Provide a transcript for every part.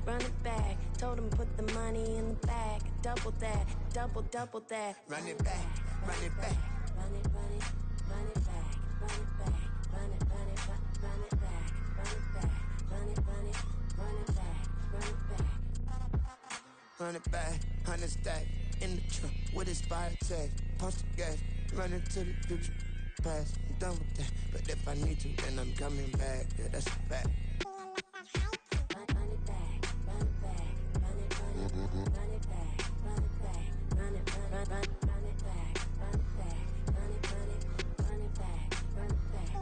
run it back. Told him put the money in the bag. Double that, double that. Run it back, run it back. Run it back, run it back, run it back, run it back, run it back, run it back, run it back. Run it back, 100 stack in the trunk with his fire tag. Punch the gas, run into the future. Past, I'm done with that. But if I need to, then I'm coming back. Yeah, that's a fact. Run it back, run it back, run it back, run it back, run it back, run it back, run it back, run it back, run it back, run it back.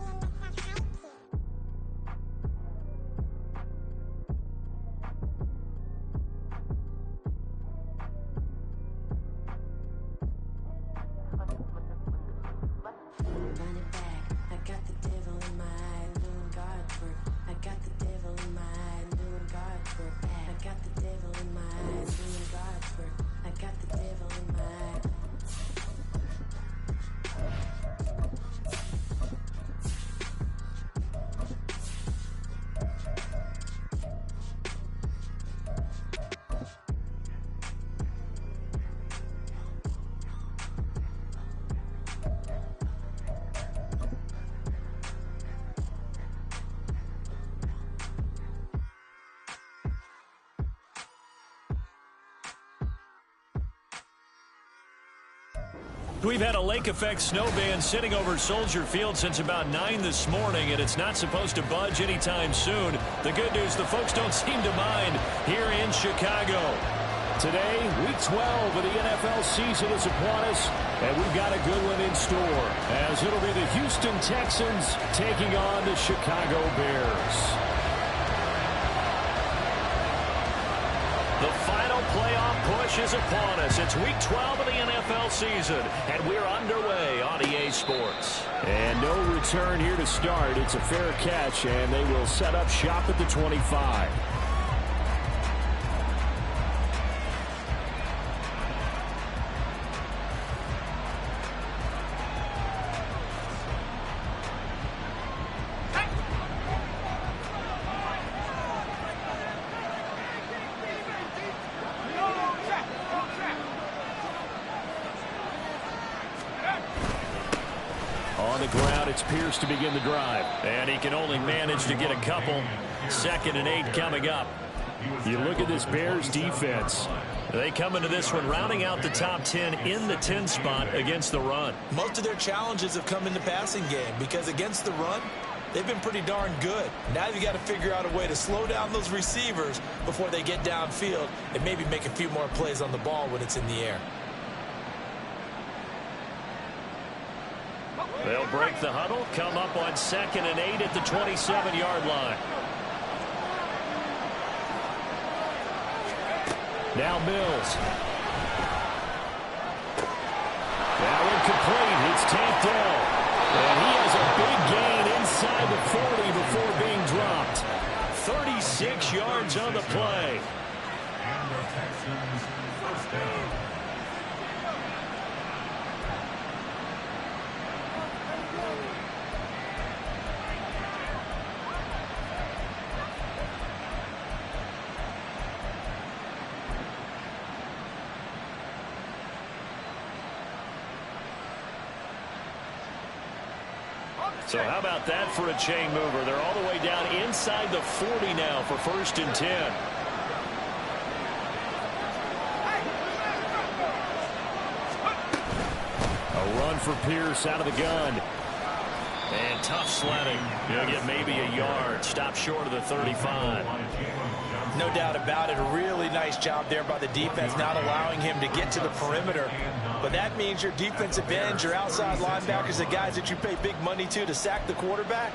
Run it back, I got the devil in my eye, doing God's work. I got the devil in my eye, doing God's work. I got the devil in my eye, doing God's work. I got the devil in my eye. We've had a lake effect snow band sitting over Soldier Field since about 9 this morning, and it's not supposed to budge anytime soon. The good news, the folks don't seem to mind here in Chicago. Today, week 12 of the NFL season is upon us, and we've got a good one in store, as it'll be the Houston Texans taking on the Chicago Bears. The final playoff push is upon us. It's week 12 of the NFL season, and we're underway on EA Sports. And no return here to start. It's a fair catch, and they will set up shop at the 25. It's Pierce to begin the drive. And he can only manage to get a couple. 2nd and 8 coming up. You look at this Bears defense. They come into this one rounding out the top 10 in the 10 spot against the run. Most of their challenges have come in the passing game because against the run, they've been pretty darn good. Now you've got to figure out a way to slow down those receivers before they get downfield and maybe make a few more plays on the ball when it's in the air. They'll break the huddle, come up on 2nd and 8 at the 27-yard line. Now Mills. Now incomplete. It's tapped down. And he has a big gain inside the 40 before being dropped. 36 yards on the play. And the Texans first down. So how about that for a chain mover? They're all the way down inside the 40 now for 1st and 10. A run for Pierce out of the gun. And tough sledding. He'll get maybe a yard. Stop short of the 35. No doubt about it. A really nice job there by the defense, not allowing him to get to the perimeter. But that means your defensive ends, your outside linebackers, the guys that you pay big money to sack the quarterback,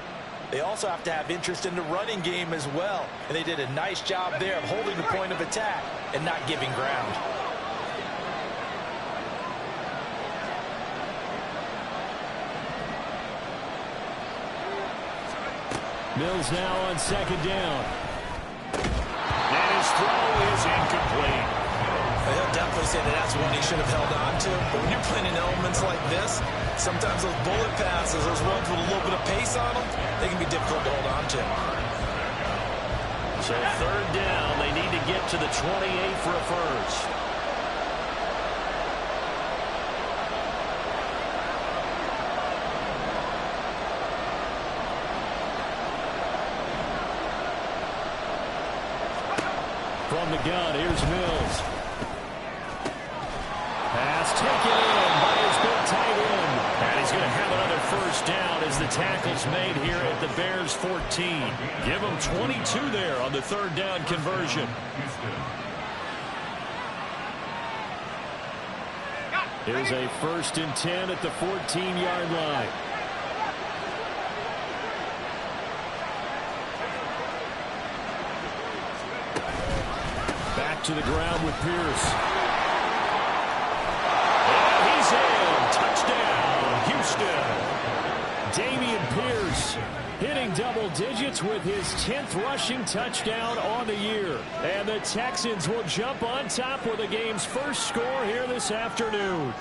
they also have to have interest in the running game as well. And they did a nice job there of holding the point of attack and not giving ground. Mills now on 2nd down. And his throw is incomplete. He'll definitely say that that's one he should have held on to. But when you're playing in elements like this, sometimes those bullet passes, those ones with a little bit of pace on them, they can be difficult to hold on to. So 3rd down, they need to out to the 28 for a first. From the gun, here's Mills. Pass taken in by his big tight end. And he's going to have another first down as the tackle's made here at the Bears 14. Give them 22 there on the third down conversion. Here's a 1st and 10 at the 14-yard line. Back to the ground with Pierce. And he's in. Touchdown, Houston. Dameon Pierce hitting double digits with his 10th rushing touchdown on the year. And the Texans will jump on top with the game's first score here this afternoon.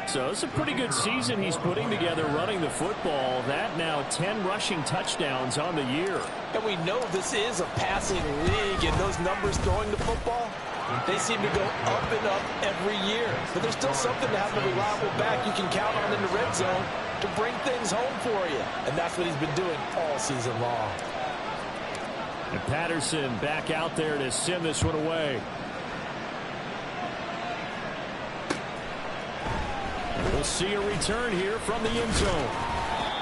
So it's a pretty good season he's putting together running the football. That now 10 rushing touchdowns on the year. And we know this is a passing league, and those numbers throwing the football, they seem to go up and up every year. But there's still something to have a reliable back you can count on in the red zone to bring things home for you. And that's what he's been doing all season long. And Patterson back out there to send this one away. We'll see a return here from the end zone.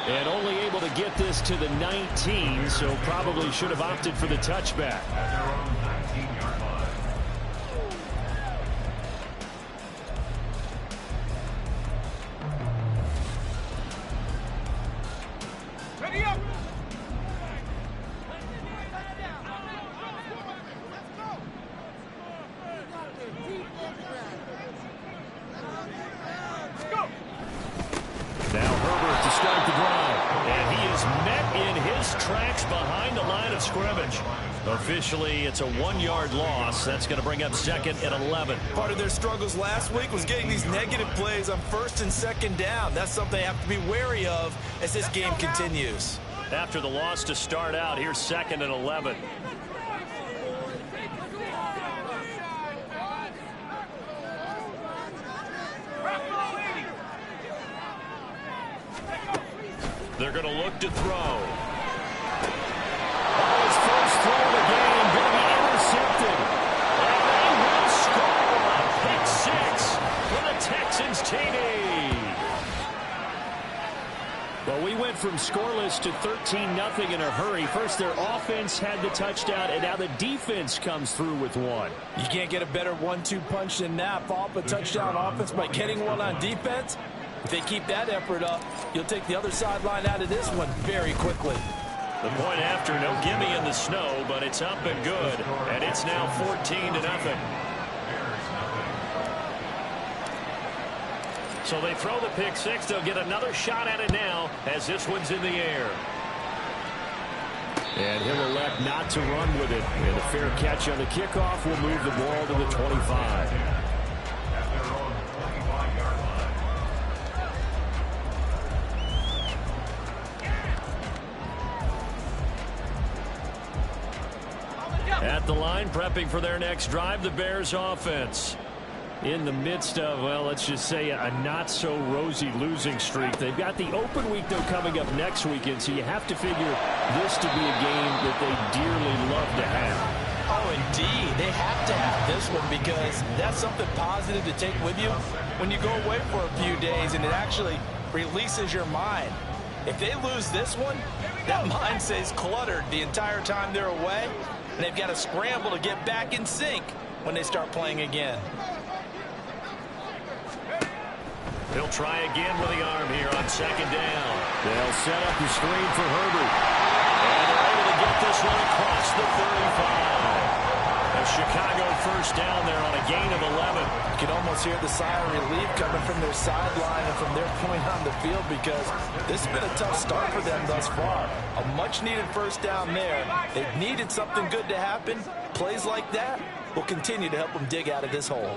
And only able to get this to the 19, so probably should have opted for the touchback. At their own 19-yard line. Ready up! Now Herbert to start the drive. And he is met in his tracks behind the line of scrimmage. Officially, it's a 1-yard loss. That's going to bring up 2nd and 11. Part of their struggles last week was getting these negative plays on 1st and 2nd down. That's something they have to be wary of as this game continues. After the loss to start out, here's 2nd and 11. They're going to look to throw. His first throw of the game going to be intercepted. And they will score a pick 6 for the Texans TD. Well, we went from scoreless to 13-0 in a hurry. First, their offense had the touchdown, and now the defense comes through with one. You can't get a better 1-2 punch than that. Follow up a touchdown offense by getting one on defense. If they keep that effort up, you'll take the other sideline out of this one very quickly. The point after, no gimme in the snow, but it's up and good, and it's now 14-0. So they throw the pick 6. They'll get another shot at it now as this one's in the air. And he'll elect not to run with it. And a fair catch on the kickoff will move the ball to the 25. At the line, prepping for their next drive, the Bears offense. In the midst of, well, let's just say a not-so-rosy losing streak. They've got the open week, though, coming up next weekend, so you have to figure this to be a game that they dearly love to have. Oh, indeed. They have to have this one because that's something positive to take with you when you go away for a few days, and it actually releases your mind. If they lose this one, that mind stays cluttered the entire time they're away, and they've got to scramble to get back in sync when they start playing again. He'll try again with the arm here on 2nd down. They'll set up the screen for Herbert. And they're able to get this one across the 35. A Chicago first down there on a gain of 11. You can almost hear the sigh of relief coming from their sideline and from their point on the field because this has been a tough start for them thus far. A much-needed first down there. They've needed something good to happen. Plays like that will continue to help them dig out of this hole.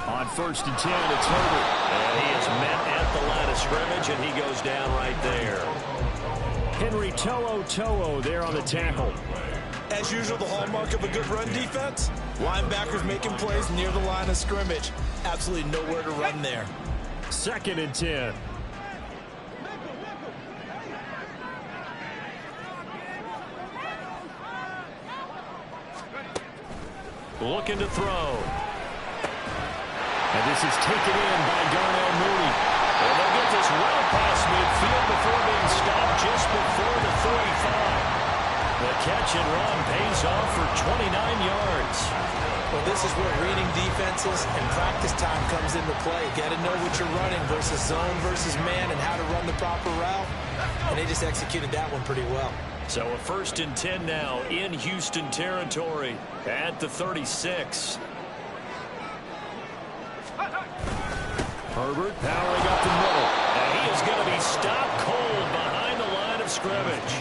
On 1st and 10, it's Herbert. And he is met at the line of scrimmage, and he goes down right there. Henry To'o there on the tackle. As usual, the hallmark of a good run defense, linebackers making plays near the line of scrimmage. Absolutely nowhere to run there. 2nd and 10. Looking to throw. And this is taken in by Darnell Mooney. And they'll get this well past midfield before being stopped just before the 35. The catch and run pays off for 29 yards. Well, this is where reading defenses and practice time comes into play. Got to know what you're running versus zone versus man and how to run the proper route. And they just executed that one pretty well. So a 1st and 10 now in Houston territory at the 36. Herbert powering up the middle. And he is going to be stopped cold behind the line of scrimmage.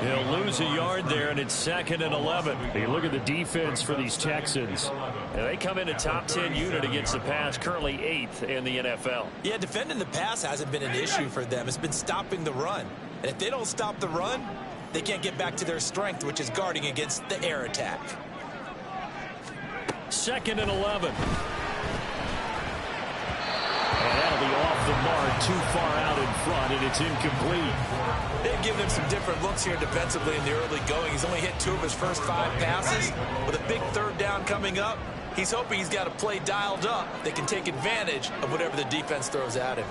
He'll lose a yard there, and it's 2nd and 11. Hey, look at the defense for these Texans. And they come in a top 10 unit against the pass, currently 8th in the NFL. Yeah, defending the pass hasn't been an issue for them. It's been stopping the run. And if they don't stop the run, they can't get back to their strength, which is guarding against the air attack. 2nd and 11. And that'll be off the mark, too far out in front, and it's incomplete. They've given him some different looks here defensively in the early going. He's only hit 2 of his first 5 passes. With a big 3rd down coming up, he's hoping he's got a play dialed up that can take advantage of whatever the defense throws at him.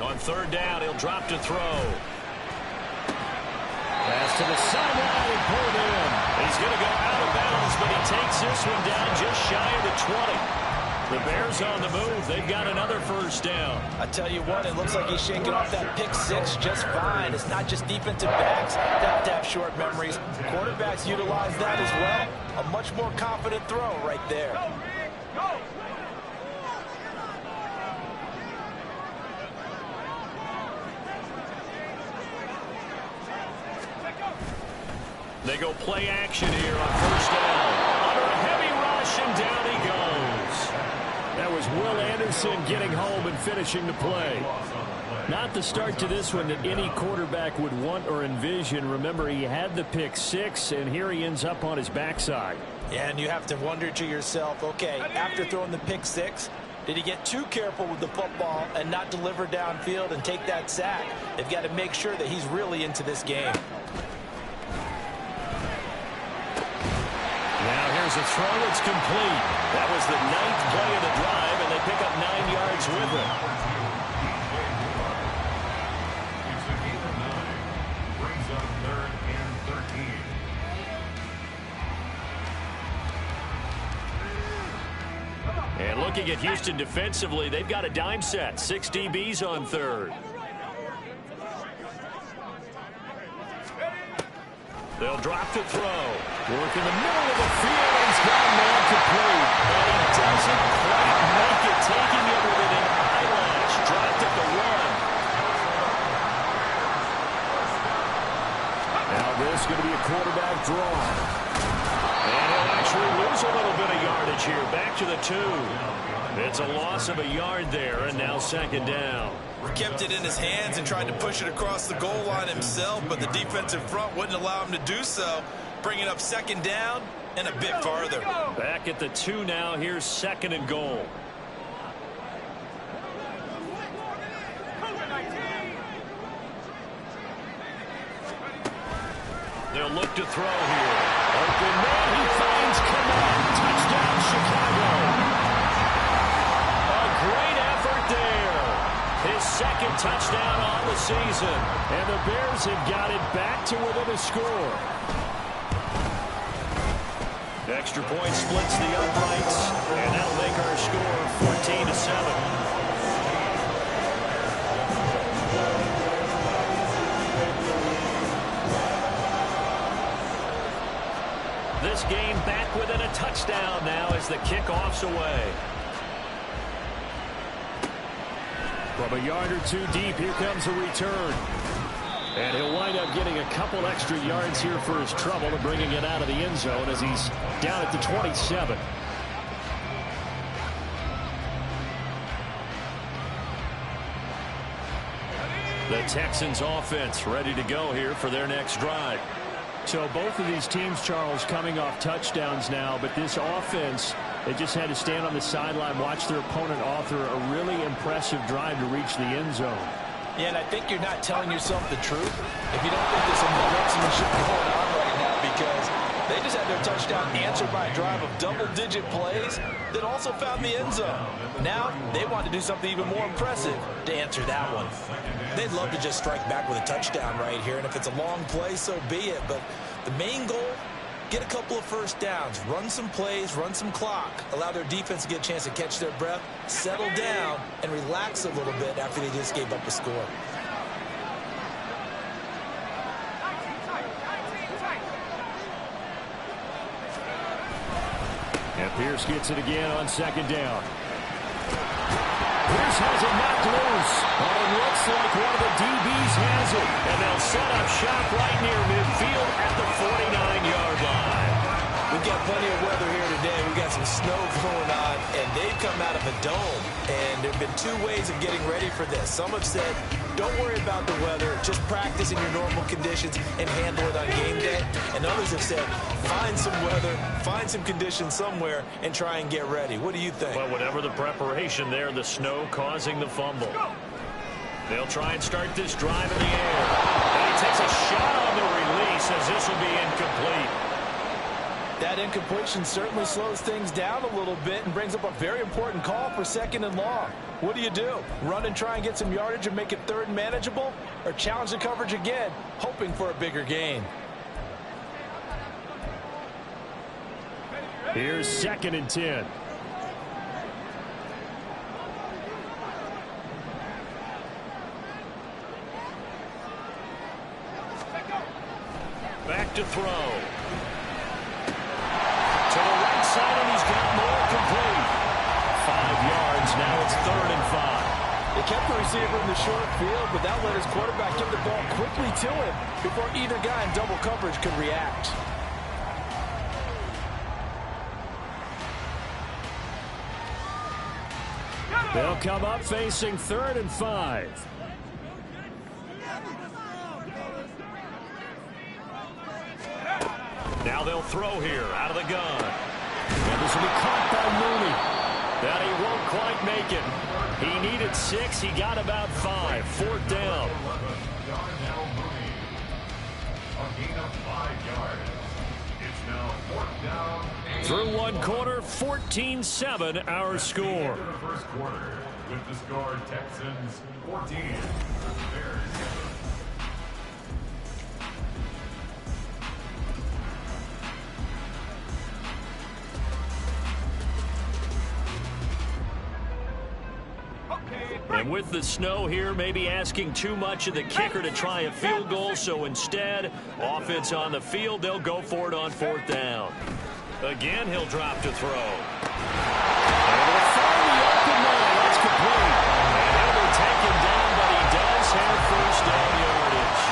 On 3rd down, he'll drop to throw. Pass to the sideline and pulled in. He's going to go out of bounds, but he takes this one down just shy of the 20. The Bears on the move. They've got another 1st down. I tell you what, it looks like he's shaking off that pick 6 just fine. It's not just defensive backs that have short memories. Quarterbacks utilize that as well. A much more confident throw right there. They go play action here on 1st down. Under a heavy rush, and down he goes. That was Will Anderson getting home and finishing the play. Not the start to this one that any quarterback would want or envision. Remember, he had the pick 6, and here he ends up on his backside. Yeah, and you have to wonder to yourself, okay, after throwing the pick 6, did he get too careful with the football and not deliver downfield and take that sack? They've got to make sure that he's really into this game. Now here's a throw that's complete. That was the 9th play of the drive, and they pick up 9 yards with it. It's a gain of 9. Brings up 3rd and 13. And looking at Houston defensively, they've got a dime set. 6 DBs on 3rd. They'll drop to throw. Work in the middle of the field, and he's got a man complete. And he doesn't quite make it, taking it with an eyelash. Dropped at the 1. Now this is going to be a quarterback draw. And he'll actually lose a little bit of yardage here. Back to the 2. It's a loss of a yard there, and now 2nd down. Kept it in his hands and tried to push it across the goal line himself, but the defensive front wouldn't allow him to do so. Bringing up 2nd down and a bit farther. Back at the 2 now. Here's 2nd and goal. They'll look to throw here. Open man, he finds Kaman. Touchdown, Chicago. A great effort there. His 2nd touchdown on the season. And the Bears have got it back to within a score. Extra point splits the uprights, and that'll make our score 14-7. This game back within a touchdown now as the kickoff's away. From a yard or 2 deep, here comes a return. And he'll wind up getting a couple extra yards here for his trouble and bringing it out of the end zone as he's down at the 27. The Texans offense ready to go here for their next drive. So both of these teams, Charles, coming off touchdowns now, but this offense, they just had to stand on the sideline, watch their opponent author a really impressive drive to reach the end zone. Yeah, and I think you're not telling yourself the truth if you don't think there's some momentum going on right now, because they just had their touchdown answered by a drive of double-digit plays that also found the end zone. Now they want to do something even more impressive to answer that one. They'd love to just strike back with a touchdown right here, and if it's a long play, so be it. But the main goal, get a couple of first downs, run some plays, run some clock, allow their defense to get a chance to catch their breath, settle down, and relax a little bit after they just gave up a score. And Pierce gets it again on second down. Pierce has it knocked loose, but it looks like one of the DBs has it. And they'll set up shop right near midfield at the 49-yard line. We've got plenty of weather here today. We've got some snow going on, and they've come out of a dome. And there have been two ways of getting ready for this. Some have said, don't worry about the weather, just practice in your normal conditions and handle it on game day. And others have said, find some weather, find some conditions somewhere, and try and get ready. What do you think? Well, whatever the preparation there, the snow causing the fumble. They'll try and start this drive in the air. And he takes a shot on the release as this will be incomplete. That incompletion certainly slows things down a little bit and brings up a very important call for second and long. What do? Run and try and get some yardage and make it third and manageable? Or challenge the coverage again, hoping for a bigger gain? Here's 2nd and 10. Back to throw. To the right side, and he's got more complete. 5 yards, now it's 3rd and 5. They kept the receiver in the short field, but that let his quarterback get the ball quickly to him before either guy in double coverage could react. They'll come up facing 3rd and 5. Now they'll throw here out of the gun. And this will be caught by Mooney. That he won't quite make it. He needed 6. He got about 5. 4th down. Through 1 quarter, 14-7 our score. First quarter with the score Texans 14, Bears 7. And with the snow here, maybe asking too much of the kicker to try a field goal. So instead, offense on the field, they'll go for it on 4th down. Again, he'll drop to throw. And they'll find the open man. That's complete. And he'll be taken down, but he does have 1st down yardage.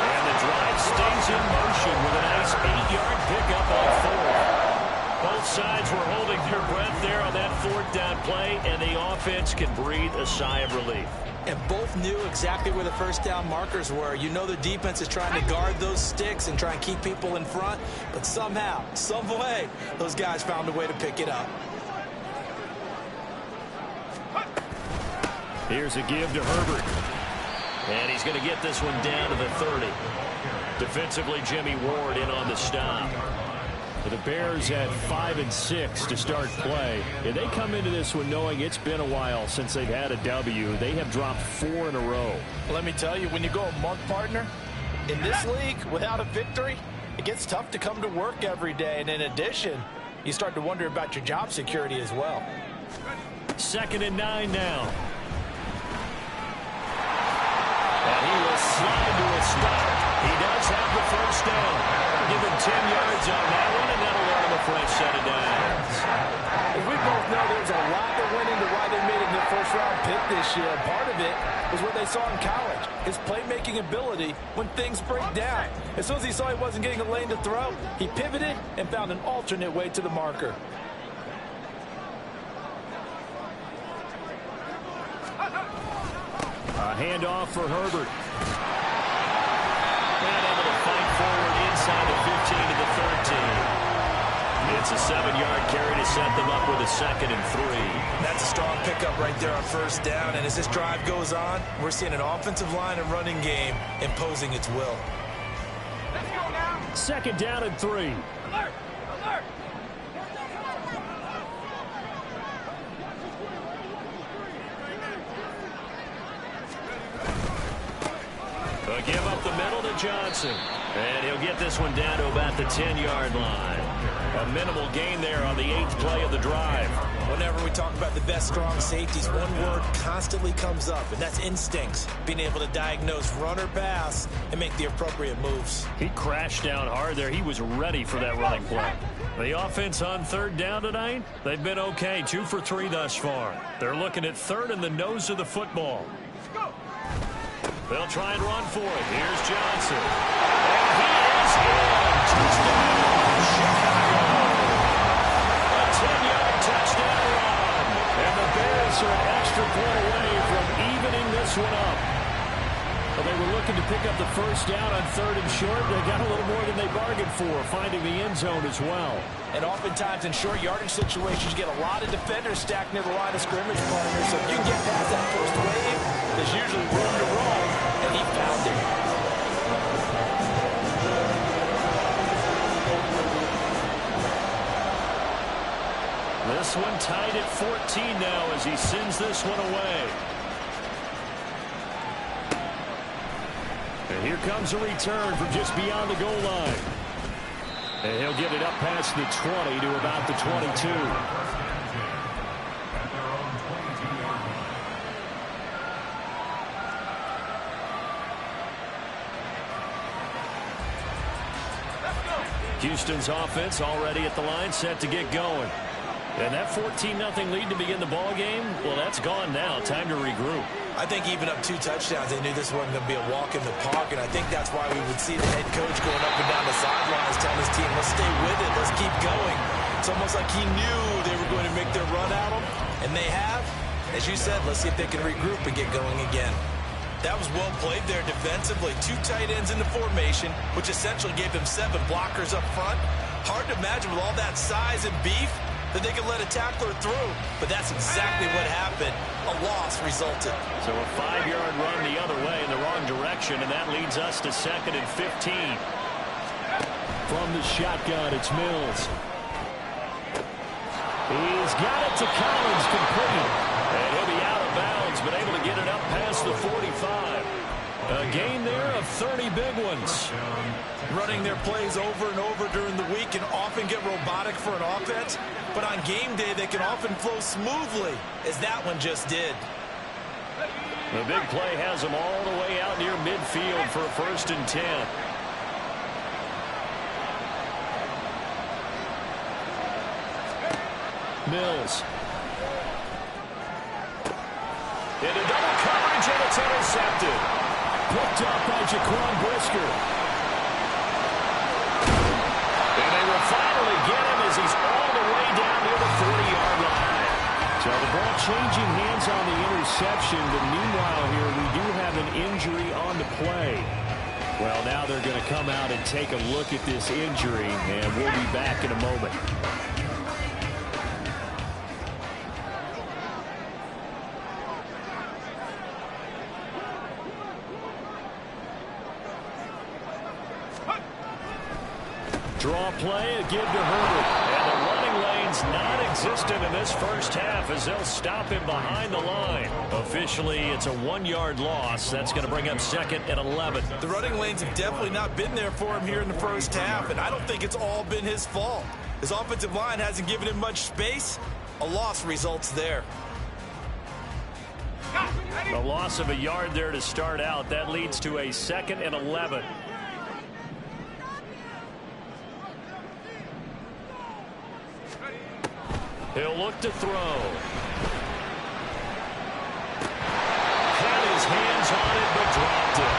And the drive stays in motion with a nice 8-yard pickup on 4th. Both sides were holding their breath there on that 4th down play, and the offense can breathe a sigh of relief. And both knew exactly where the 1st down markers were. You know the defense is trying to guard those sticks and try and keep people in front, but somehow, some way, those guys found a way to pick it up. Here's a give to Herbert. And he's going to get this one down to the 30. Defensively, Jimmy Ward in on the stop. The Bears at 5 and 6 to start play. And they come into this one knowing it's been a while since they've had a W. They have dropped 4 in a row. Let me tell you, when you go a month, partner, in this league, without a victory, it gets tough to come to work every day. And in addition, you start to wonder about your job security as well. 2nd and 9 now. And he will slide to a stop. He does have the 1st down. Give him 10 yards on that one, and that'll learn the fresh set of downs. As we both know, there's a lot that went into why they made him the 1st-round pick this year. Part of it was what they saw in college, his playmaking ability when things break down. As soon as he saw he wasn't getting a lane to throw, he pivoted and found an alternate way to the marker. A handoff for Herbert. a 7-yard carry to set them up with a 2nd and 3. That's a strong pickup right there on first down. And as this drive goes on, we're seeing an offensive line and running game imposing its will. Let's go now. 2nd down and 3. Alert! Alert! They'll give up the middle to Johnson. And he'll get this one down to about the 10-yard line. A minimal gain there on the 8th play of the drive. Whenever we talk about the best strong safeties, one word constantly comes up, and that's instincts. Being able to diagnose run or pass and make the appropriate moves. He crashed down hard there. He was ready for that running play. The offense on 3rd down tonight, they've been okay. 2 for 3 thus far. They're looking at 3rd in the nose of the football. They'll try and run for it. Here's Johnson. And he is in. Touchdown, Chicago. A 10-yard touchdown run. And the Bears are an extra point away from evening this one up. Well, they were looking to pick up the first down on 3rd and short. They got a little more than they bargained for, finding the end zone as well. And oftentimes in short yardage situations, you get a lot of defenders stacked near the line of scrimmage partners. So if you can get past that first wave, there's usually room to roll, and he found it. This one tied at 14 now as he sends this one away. And here comes a return from just beyond the goal line. And he'll get it up past the 20 to about the 22. Houston's offense already at the line, set to get going. And that 14-0 lead to begin the ball game, well, that's gone now. Time to regroup. I think even up 2 touchdowns, they knew this wasn't going to be a walk in the park, and I think that's why we would see the head coach going up and down the sidelines telling his team, let's stay with it, let's keep going. It's almost like he knew they were going to make their run at him, and they have. As you said, let's see if they can regroup and get going again. That was well played there defensively. 2 tight ends in the formation, which essentially gave them 7 blockers up front. Hard to imagine with all that size and beef that they could let a tackler through, but that's exactly what happened. A loss resulted. So a 5-yard run the other way in the wrong direction, and that leads us to 2nd and 15. From the shotgun, it's Mills. He's got it to Collins, complete. And he'll be out of bounds, but able to get it up past the 45. A gain there of 30 big ones. Running their plays over and over during the week can often get robotic for an offense, but on game day they can often flow smoothly, as that one just did. The big play has them all the way out near midfield for a 1st and 10. Mills. Into double coverage, and it's intercepted. Picked up by Jaquan Brisker. And they will finally get him as he's all the way down near the 40-yard line. So the ball changing hands on the interception, but meanwhile here we do have an injury on the play. Well, now they're going to come out and take a look at this injury, and we'll be back in a moment. Draw play, a give to Herbert. And the running lane's non-existent in this first half as they'll stop him behind the line. Officially, it's a 1-yard loss. That's going to bring up 2nd and 11. The running lanes have definitely not been there for him here in the first half, and I don't think it's all been his fault. His offensive line hasn't given him much space. A loss results there. The loss of a yard there to start out. That leads to a 2nd and 11. He'll look to throw. Had his hands on it, but dropped it.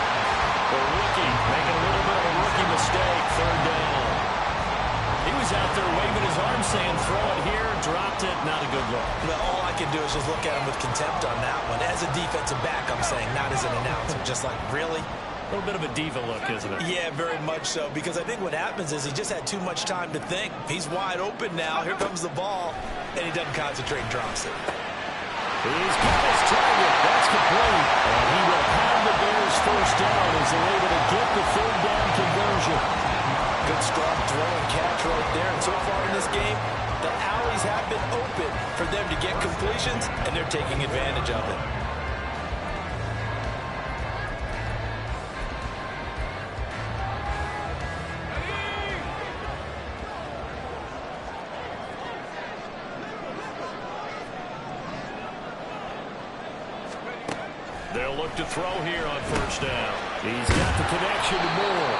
The rookie making a little bit of a rookie mistake. 3rd down. He was out there waving his arm saying, throw it here, dropped it. Not a good look. Well, all I can do is just look at him with contempt on that one. As a defensive back, I'm saying, not as an announcer. Just like, really? A little bit of a diva look, isn't it? Yeah, very much so, because I think what happens is he just had too much time to think. He's wide open now. Here comes the ball, and he doesn't concentrate and drops it. He's got his target. That's complete. And he will have the Bears first down as they're able to get the third down conversion. Good strong throw and catch right there. And so far in this game, the alleys have been open for them to get completions, and they're taking advantage of it. They'll look to throw here on first down. He's got the connection to Moore.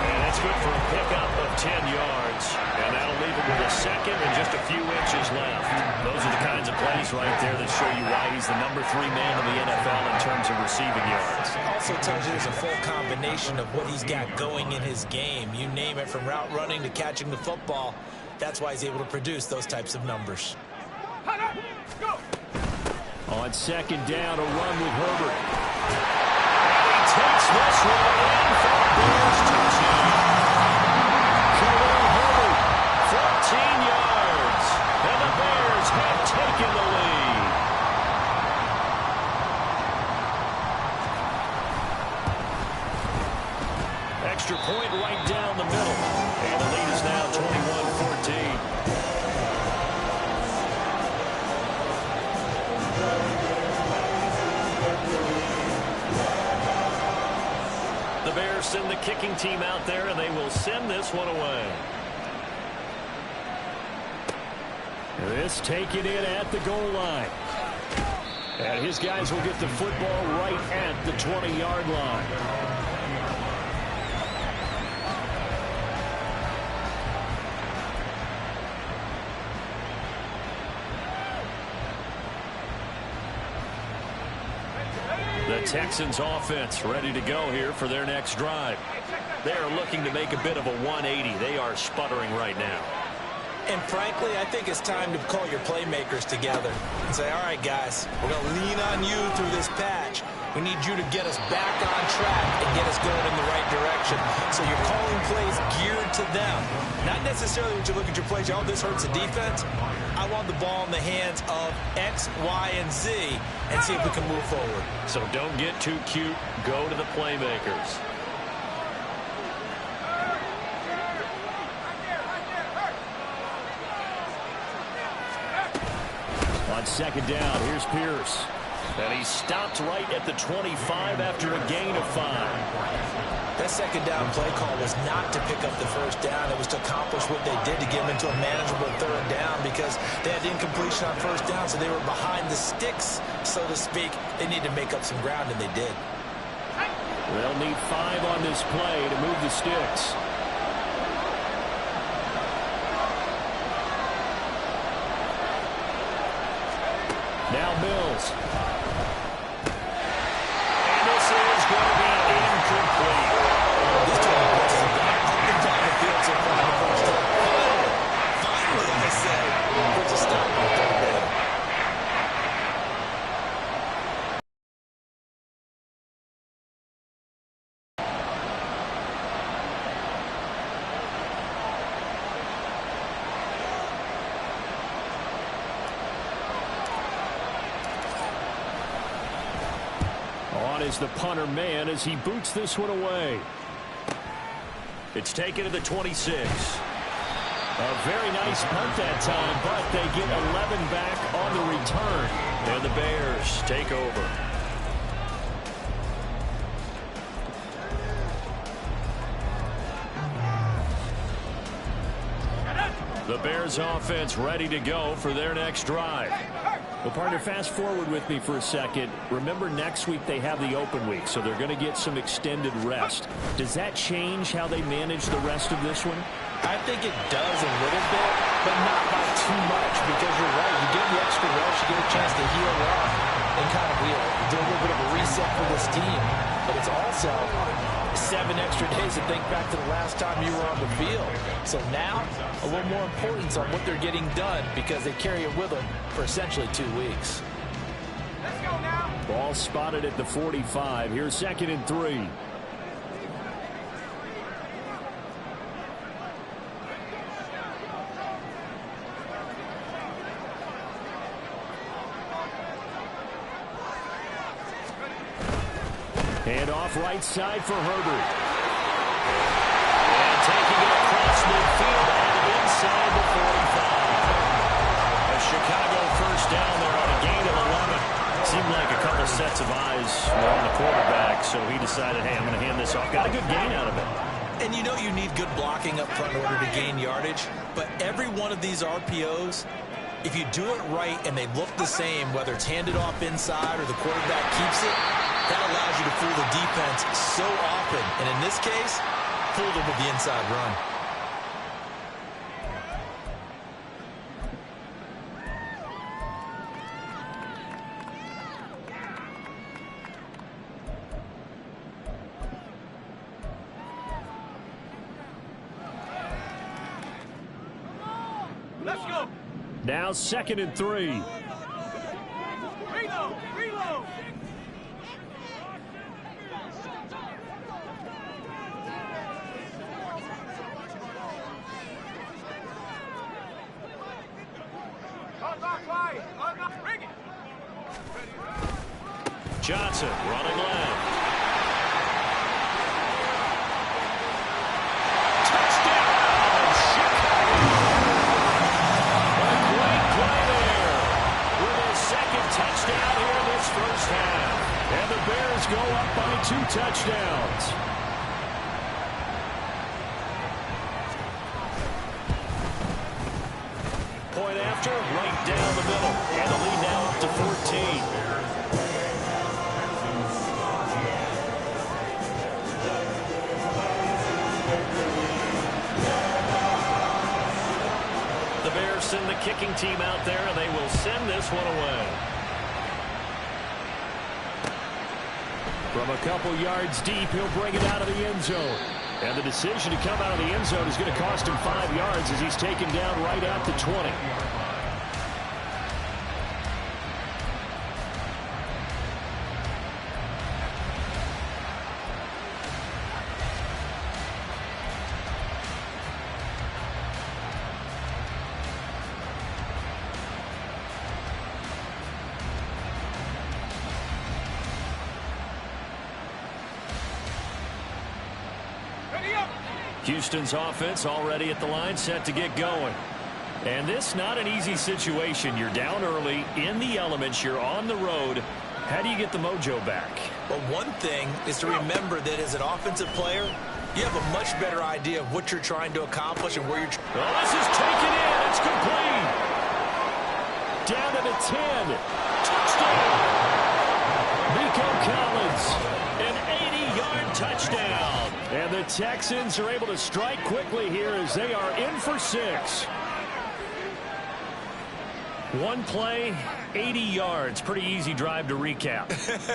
And that's good for a pickup of 10 yards. And that'll leave him with a second and just a few inches left. Those are the kinds of plays right there that show you why he's the #3 man in the NFL in terms of receiving yards. Also tells you there's a full combination of what he's got going in his game. You name it, from route running to catching the football. That's why he's able to produce those types of numbers. Go! On second down, a run with Herbert. He takes this one in for a Bears touchdown. Khalil Herbert, 14 yards. And the Bears have taken the lead. Extra point right down the middle. And the lead is now 21-14. The Bears send the kicking team out there, and they will send this one away. This taken in at the goal line. And his guys will get the football right at the 20-yard line. The Texans offense ready to go here for their next drive. They are looking to make a bit of a 180. They are sputtering right now. And frankly, I think it's time to call your playmakers together and say, all right, guys, we're going to lean on you through this patch. We need you to get us back on track and get us going in the right direction. So you're calling plays geared to them. Not necessarily when you look at your plays, oh, this hurts the defense. I want the ball in the hands of X, Y, and Z and see if we can move forward. So don't get too cute. Go to the playmakers. On second down, here's Pierce. And he stopped right at the 25 after a gain of 5. That second down play call was not to pick up the first down. It was to accomplish what they did to get them into a manageable third down because they had incompletion on first down, so they were behind the sticks, so to speak. They needed to make up some ground, and they did. They'll need 5 on this play to move the sticks. Now Mills. And this is going to be incomplete. This time passes it back up and down the field so far in the first time. Finally, I say, puts a stop on third down. Is the punter man as he boots this one away. It's taken to the 26. A very nice punt that time, but they get 11 back on the return. And the Bears take over. The Bears offense ready to go for their next drive. Well, partner, fast forward with me for a second. Remember, next week they have the open week, so they're going to get some extended rest. Does that change how they manage the rest of this one? I think it does a little bit, but not by too much, because you're right. You get the extra rest, you get a chance to heal up and kind of do a little bit of a reset for this team. But it's also 7 extra days to think back to the last time you were on the field. So now, a little more importance on what they're getting done because they carry it with them for essentially 2 weeks. Let's go now. Ball spotted at the 45. Here's 2nd and 3. Hand off right side for Herbert. And taking it across midfield and inside the 45. A Chicago first down there on a gain of 11. Seemed like a couple sets of eyes were on the quarterback, so he decided, hey, I'm going to hand this off. Got a good gain out of it. And you know you need good blocking up front in order to gain yardage, but every one of these RPOs, if you do it right and they look the same, whether it's handed off inside or the quarterback keeps it, that allows you to fool the defense so often. And in this case, fooled them with the inside run. Let's go. Now 2nd and 3. Reload. Reload. Johnson running left. Touchdown, Chicago! A great play there with his 2nd touchdown here in this first half. And the Bears go up by 2 touchdowns. Point after, right down the middle. And the lead now up to 14. The Bears send the kicking team out there, and they will send this one away. From a couple yards deep, he'll bring it out of the end zone. And the decision to come out of the end zone is going to cost him 5 yards as he's taken down right at the 20. Houston's offense already at the line, set to get going. And this not an easy situation. You're down early, in the elements, you're on the road. How do you get the mojo back? Well, one thing is to remember that as an offensive player, you have a much better idea of what you're trying to accomplish and where you're trying. Well, this is taken in. It's complete. Down to the 10. Touchdown. Nico Collins, an 80-yard touchdown. And the Texans are able to strike quickly here as they are in for 6. One play, 80 yards. Pretty easy drive to recap.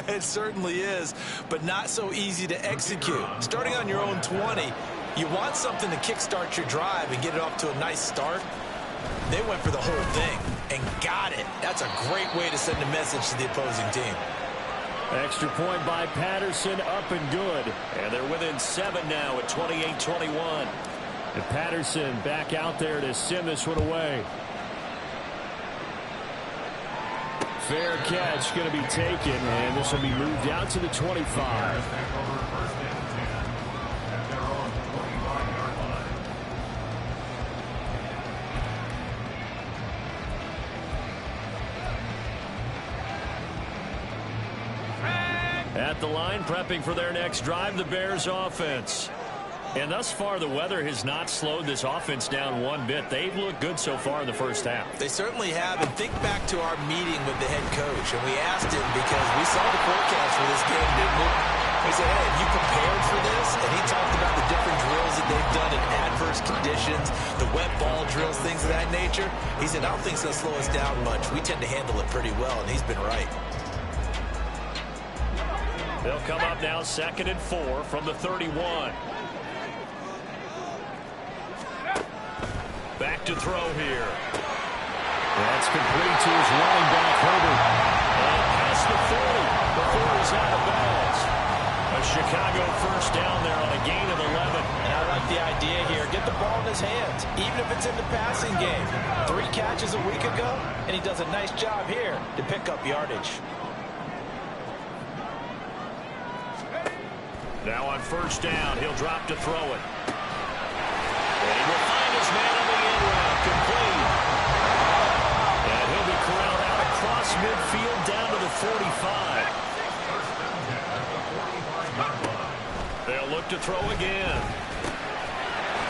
It certainly is, but not so easy to execute. Starting on your own 20, you want something to kickstart your drive and get it off to a nice start. They went for the whole thing and got it. That's a great way to send a message to the opposing team. Extra point by Patterson, up and good. And they're within 7 now at 28-21. And Patterson back out there to send this one away. Fair catch going to be taken, and this will be moved out to the 25. At the line, prepping for their next drive, the Bears offense. And thus far, the weather has not slowed this offense down one bit. They've looked good so far in the first half. They certainly have. And think back to our meeting with the head coach. And we asked him because we saw the forecast for this game, didn't we? We said, hey, have you prepared for this? And he talked about the different drills that they've done in adverse conditions, the wet ball drills, things of that nature. He said, I don't think it's going to slow us down much. We tend to handle it pretty well, and he's been right. They'll come up now 2nd and 4 from the 31. Back to throw here. That's complete to his running back, Herbert. And past the 40. is out of bounds. A Chicago first down there on a gain of 11. And I like the idea here. Get the ball in his hands, even if it's in the passing game. 3 catches a week ago, and he does a nice job here to pick up yardage. Now on first down, he'll drop to throw it. And he will find his man on the end route, complete. And he'll be corralled out across midfield down to the 45. They'll look to throw again.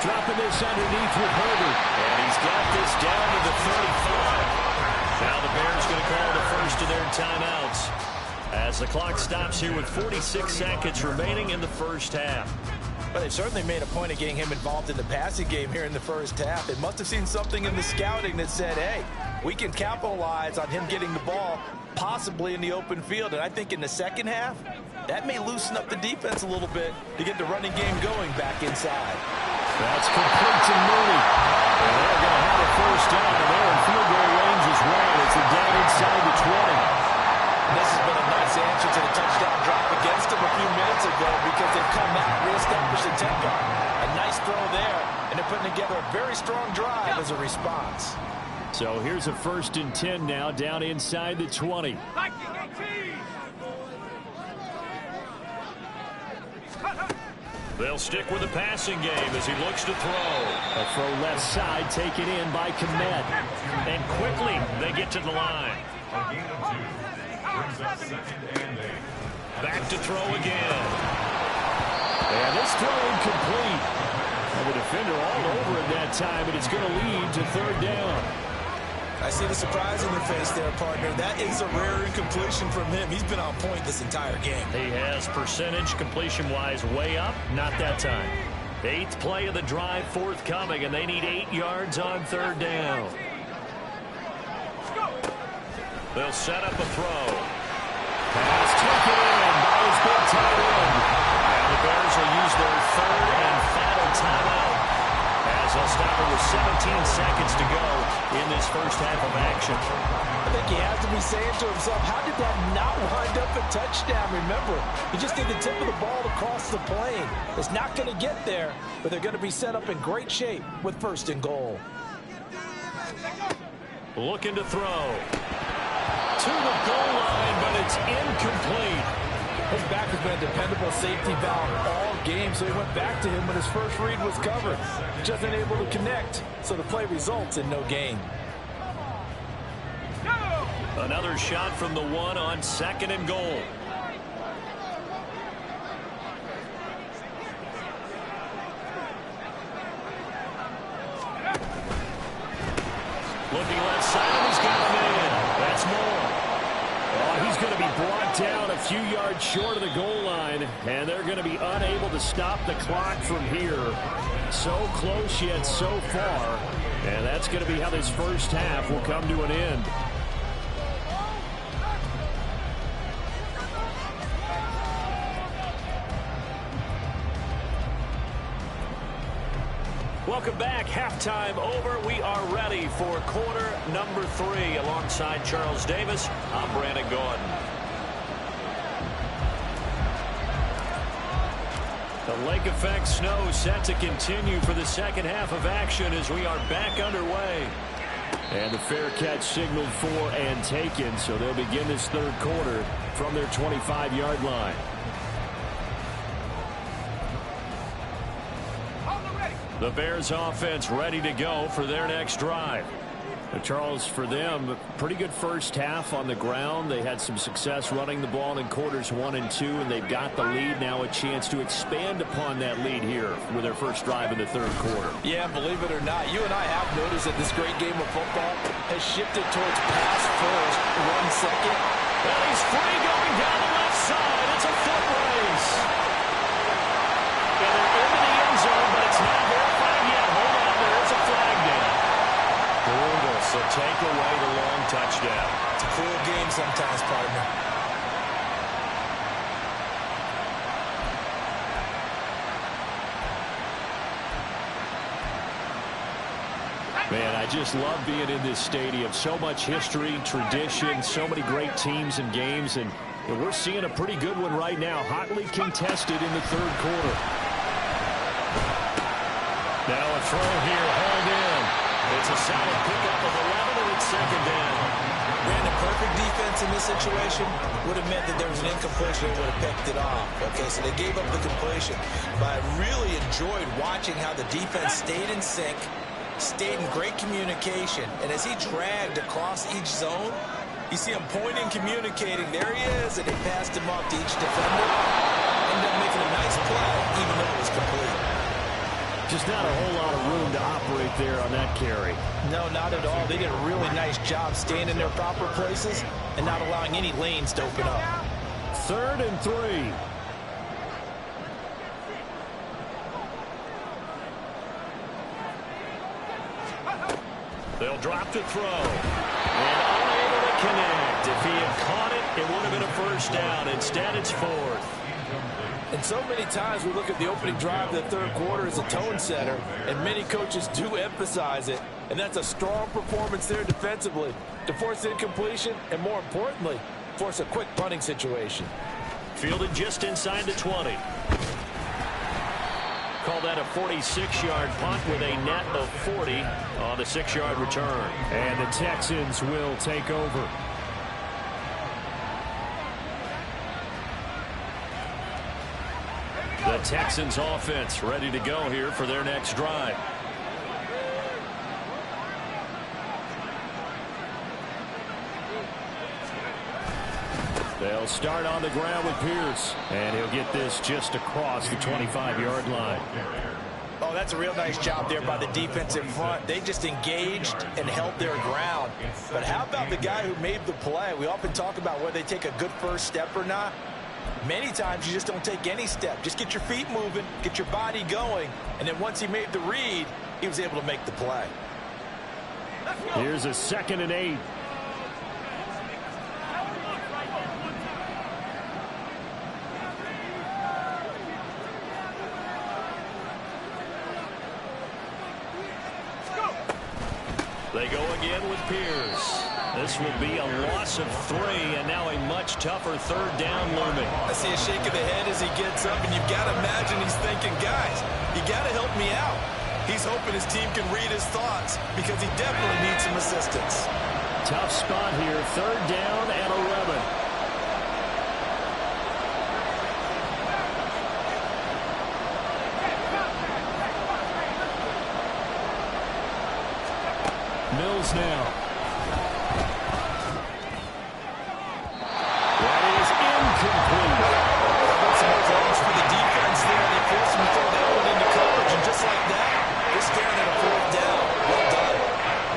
Dropping this underneath with Herbert. And he's got this down to the 35. Now the Bears going to call the first of their timeouts, as the clock stops here with 46 seconds remaining in the first half. But they've certainly made a point of getting him involved in the passing game here in the first half. They must have seen something in the scouting that said, hey, we can capitalize on him getting the ball possibly in the open field. And I think in the second half, that may loosen up the defense a little bit to get the running game going back inside. That's complete to Mooney. And they're going to have a first down, and they're in field goal range as well. It's a down inside the 20. This has been a nice answer to the touchdown drop against them a few minutes ago, because they've come back, reestablished the tempo. A nice throw there, and they're putting together a very strong drive as a response. So here's a 1st and 10 now, down inside the 20. They'll stick with the passing game as he looks to throw. A throw left side, taken in by Kmet. And quickly they get to the line. A gain of 2. Brings up 2nd and 8. Back to throw again. And this throw incomplete. And the defender all over it that time, and it's going to lead to 3rd down. I see the surprise in your face there, partner. That is a rare incompletion from him. He's been on point this entire game. He has percentage completion-wise way up. Not that time. 8th play of the drive forthcoming, and they need 8 yards on 3rd down. They'll set up a throw. Pass taken in by his big tight end. And the Bears will use their 3rd and final timeout, as they'll stop it with 17 seconds to go in this first half of action. I think he has to be saying to himself, how did that not wind up a touchdown? Remember, he just did the tip of the ball across the plane. It's not going to get there, but they're going to be set up in great shape with 1st and goal. Looking to throw. To the goal line, but it's incomplete. His back has been a dependable safety valve all game, so he went back to him when his first read was covered. Just unable to connect, so the play results in no gain. Another shot from the 1 on 2nd and goal. Looking left side, he's got a man. That's more. Oh, he's going to be brought down a few yards short of the goal line, and they're going to be unable to stop the clock from here. So close yet so far, and that's going to be how this first half will come to an end. Welcome back. Halftime over. We are ready for quarter number 3. Alongside Charles Davis, I'm Brandon Gordon. The lake effect snow set to continue for the second half of action as we are back underway. And the fair catch signaled for and taken, so they'll begin this 3rd quarter from their 25-yard line. The Bears offense ready to go for their next drive. Charles, for them, pretty good first half on the ground. They had some success running the ball in quarters 1 and 2, and they've got the lead. Now a chance to expand upon that lead here with their first drive in the 3rd quarter. Yeah, believe it or not, you and I have noticed that this great game of football has shifted towards pass first, run second. And he's free going down the left side. It's a foot race. And they're into the end zone, but it's not verified yet. Hold on, there is a flag down. Brutal, so take away the long touchdown. It's a cruel game sometimes, partner. Man, I just love being in this stadium. So much history, tradition, so many great teams and games, and And we're seeing a pretty good one right now, hotly contested in the third quarter. Now a throw here, hauled in. It's a solid pickup of 11, and it's second down. Brandon, perfect defense in this situation would have meant that there was an incompletion. They would have picked it off. Okay, so they gave up the completion. But I really enjoyed watching how the defense stayed in sync, stayed in great communication. And as he dragged across each zone, you see him pointing, communicating. There he is, and they passed him off to each defender. Ended up making a nice play, even though it was complete. Just not a whole lot of room to operate there on that carry. No, not at all. They did a really nice job staying in their proper places and not allowing any lanes to open up. 3rd and 3. They'll drop to throw. And unable to connect. If he had caught it, it would have been a first down. Instead, it's 4th. And so many times we look at the opening drive of the third quarter as a tone setter, and many coaches do emphasize it. And that's a strong performance there defensively to force incompletion and, more importantly, force a quick punting situation. Fielded just inside the 20. Call that a 46-yard punt with a net of 40 on the 6-yard return. And the Texans will take over. The Texans offense ready to go here for their next drive. They'll start on the ground with Pierce, and he'll get this just across the 25-yard line. Oh, that's a real nice job there by the defensive front. They just engaged and held their ground. But how about the guy who made the play? We often talk about whether they take a good first step or not. Many times you just don't take any step. Just get your feet moving, get your body going, and then once he made the read, he was able to make the play. Here's a 2nd and 8. They go again with Pierce. This will be a loss of 3, and now a much tougher 3rd down looming. I see a shake of the head as he gets up, and you've got to imagine he's thinking, guys, you got to help me out. He's hoping his team can read his thoughts because he definitely needs some assistance. Tough spot here, 3rd down and 11. Mills now. That is incomplete. Some applause for the defense there. They forced him to throw that one into coverage, and just like that, they're staring at a 4th down. Well done.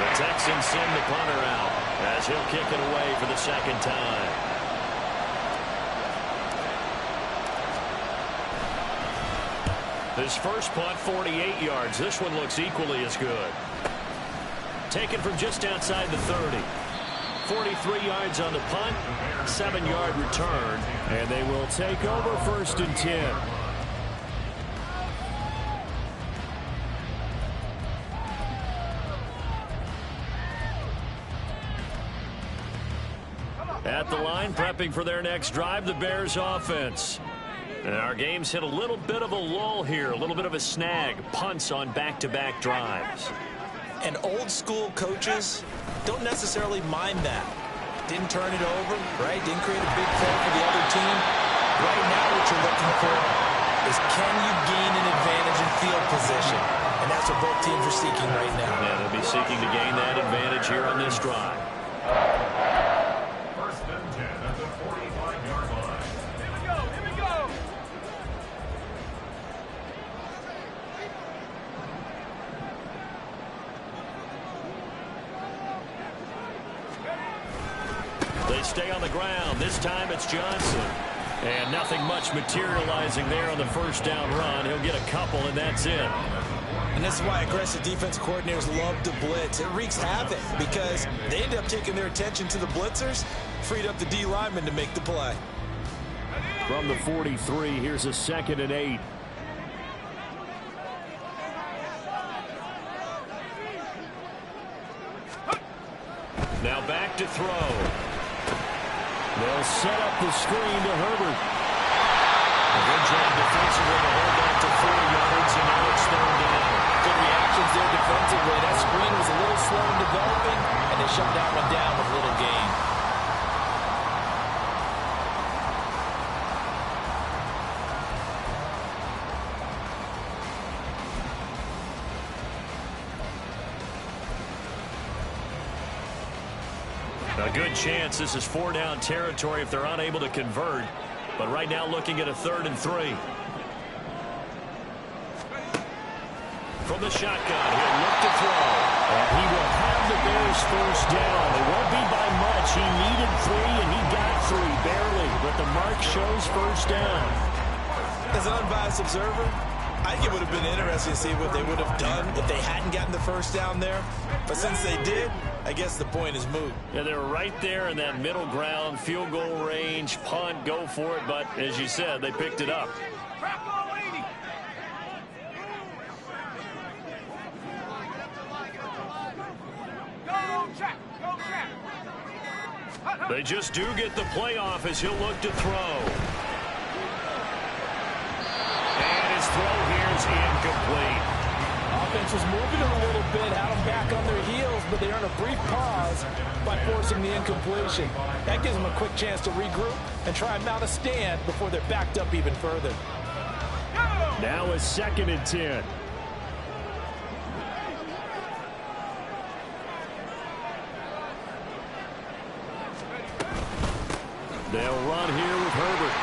The Texans send the punter out as he'll kick it away for the 2nd time. His first punt, 48 yards. This one looks equally as good. Taken from just outside the 30. 43 yards on the punt, 7-yard return. And they will take over 1st and 10. At the line, prepping for their next drive, the Bears offense. And our game's hit a little bit of a lull here, a little bit of a snag. Punts on back-to-back drives. And old-school coaches don't necessarily mind that. Didn't turn it over, right? Didn't create a big play for the other team. Right now what you're looking for is can you gain an advantage in field position? And that's what both teams are seeking right now. Yeah, they'll be seeking to gain that advantage here on this drive. 1st and 10 at the 45-yard line. Here we go, here we go. They stay on the ground. This time it's Johnson. And nothing much materializing there on the 1st down run. He'll get a couple, and that's it. And this is why aggressive defense coordinators love to blitz. It wreaks havoc because they end up taking their attention to the blitzers, freed up the D lineman to make the play. From the 43, here's a 2nd and 8. Now back to throw. They'll set up the screen to Herbert. A good job defensively to hold that to 4 yards, and now it's third down. Good reactions there defensively. That screen was a little slow in developing, and they shut that one down with little gain. A good chance this is 4-down territory if they're unable to convert. But right now looking at a 3rd and 3. From the shotgun, he'll look to throw. And he will have the Bears first down. It won't be by much. He needed 3, and he got 3, barely. But the mark shows first down. As an unbiased observer, I think it would have been interesting to see what they would have done if they hadn't gotten the first down there. But since they did, I guess the point is moot. Yeah, they're right there in that middle ground, field goal range, punt, go for it. But as you said, they picked it up. They just do get the playoff as he'll look to throw. And his throw here is incomplete. Offense was moving a little bit, had them back on their heels, but they earned a brief pause by forcing the incompletion. That gives them a quick chance to regroup and try and mount a stand before they're backed up even further. Now a 2nd and 10. They'll run here with Herbert.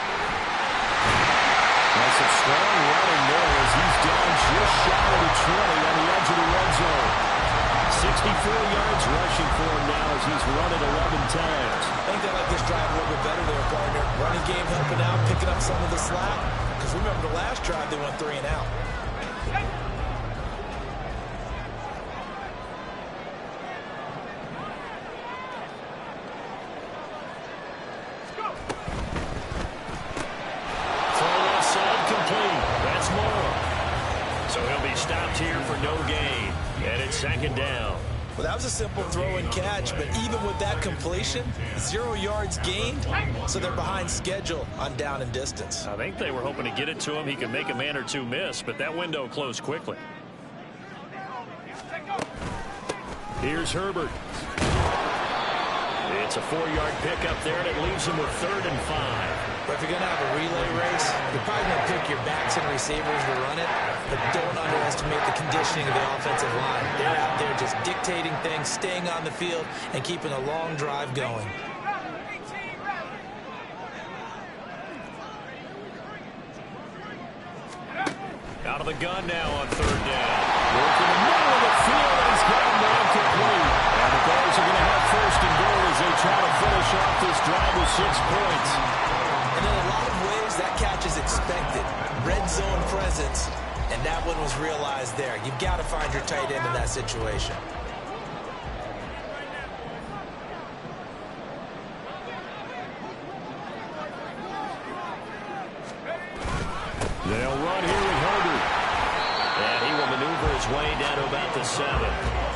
That's some strong running there as he's down just shy of the 20 on the edge of the red zone. 64 yards rushing for him now as he's run it 11 times. I think they like this drive a little bit better there, partner. Running game helping out, picking up some of the slack. Because remember the last drive, they went 3 and out. Stopped here for no gain, and it's 2nd down. Well, that was a simple throw and catch, but even with that completion, 0 yards gained, so they're behind schedule on down and distance. I think they were hoping to get it to him. He could make a man or two miss, but that window closed quickly. Here's Herbert. It's a 4-yard pickup there, and it leaves him with 3rd and 5. But if you're going to have a relay race, you're probably going to pick your backs and receivers to run it, but don't underestimate the conditioning of the offensive line. They're out there just dictating things, staying on the field, and keeping a long drive going. Out of the gun now on 3rd down. Working the middle of the field, and he's got him incomplete. And the Bears are going to have 1st and goal as they try to finish off this drive with 6 points. And in a lot of ways, that catch is expected. Red zone presence, and that one was realized there. You've got to find your tight end in that situation. They'll run here with Herbert. And he will maneuver his way down to about the 7.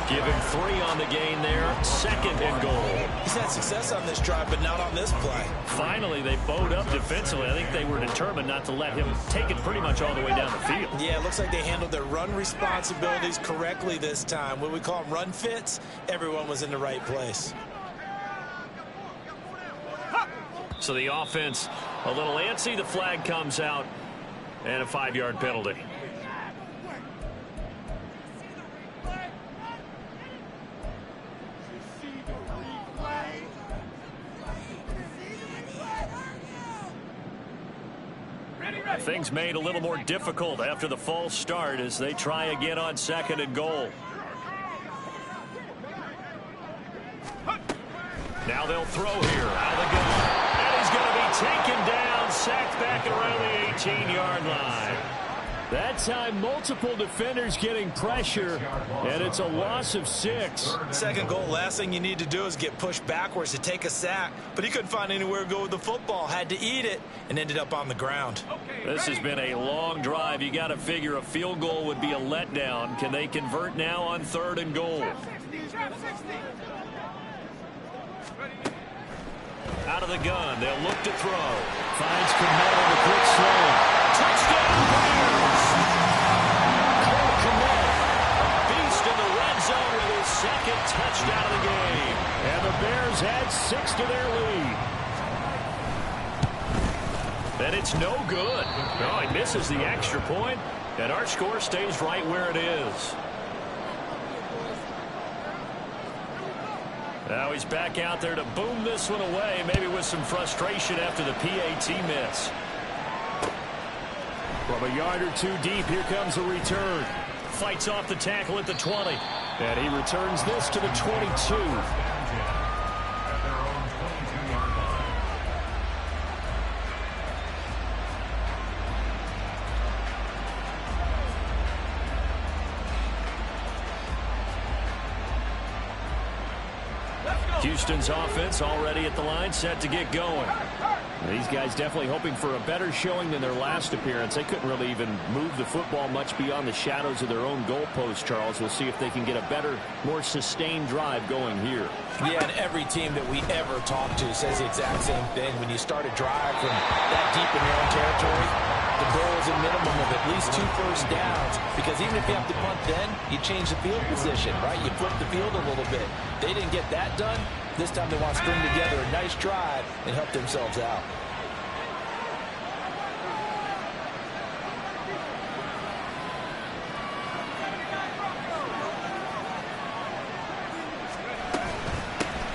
Give him 3 on the gain there. 2nd and goal. He's had success on this drive, but not on this play. Finally, they bowed up defensively. I think they were determined not to let him take it pretty much all the way down the field. Yeah, it looks like they handled their run responsibilities correctly this time. What we call run fits, everyone was in the right place. So the offense a little antsy. The flag comes out, and a 5-yard penalty. Things made a little more difficult after the false start as they try again on 2nd and goal. Now they'll throw here out of the gun. And he's going to be taken down, sacked back around the 18-yard line. That time, multiple defenders getting pressure, and it's a loss of 6. 2nd goal, last thing you need to do is get pushed backwards to take a sack. But he couldn't find anywhere to go with the football, had to eat it, and ended up on the ground. This has been a long drive. You got to figure a field goal would be a letdown. Can they convert now on 3rd and goal? Out of the gun, they'll look to throw. Finds Komet on the quick slant. Touchdown, Bears! Cole Komet, a beast in the red zone with his second touchdown of the game. And the Bears add 6 to their lead. And it's no good. No, he misses the extra point, and our score stays right where it is. Now he's back out there to boom this one away, maybe with some frustration after the PAT miss. From a yard or two deep, here comes a return. Fights off the tackle at the 20. And he returns this to the 22. Houston's offense already at the line, set to get going. These guys definitely hoping for a better showing than their last appearance. They couldn't really even move the football much beyond the shadows of their own goalpost, Charles. We'll see if they can get a better, more sustained drive going here. Yeah, and every team that we ever talk to says the exact same thing. When you start a drive from that deep in your own territory, the goal is a minimum of at least 2 first downs. Because even if you have to punt then, you change the field position, right? You flip the field a little bit. They didn't get that done. This time they want to string together a nice drive and help themselves out.